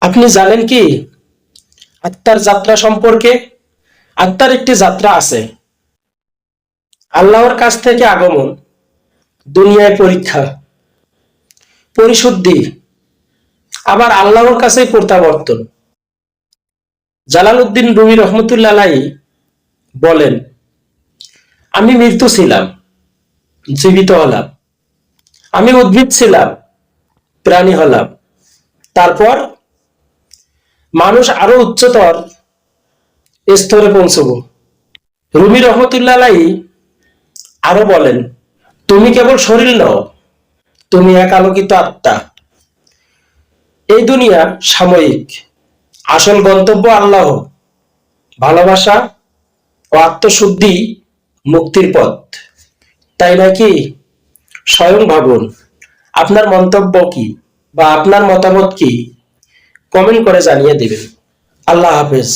আপনি জানেন কি আত্মার যাত্রা সম্পর্কে? আত্মার একটি যাত্রা আছে, আল্লাহর কাছ থেকে আগমন, দুনিয়ায় পরীক্ষা, পরিশুদ্ধি, আবার আল্লাহর কাছেই প্রত্যাবর্তন। জালালউদ্দিন রুমি রহমতুল্লাহ আলাইহি বলেন, আমি মৃত্যু ছিলাম, জীবিত হলাম। আমি উদ্ভিদ ছিলাম, প্রাণী হলাম। তারপর মানুষ আরো উচ্চতর স্তরে পৌঁছবো। রুমি রহমতুল্লাহ আলাইহি আরো বলেন, তুমি কেবল শরীর নও, তুমি এক আলোকিত আত্মা। এই দুনিয়া সাময়িক, আসল গন্তব্য আল্লাহ, ভালোবাসা ও আত্মশুদ্ধি মুক্তির পথ। তাই নাকি? স্বয়ং ভাবুন, আপনার মন্তব্য কি বা আপনার মতামত কি? কমেন্ট করে জানিয়ে দিবেন। আল্লাহ হাফেজ।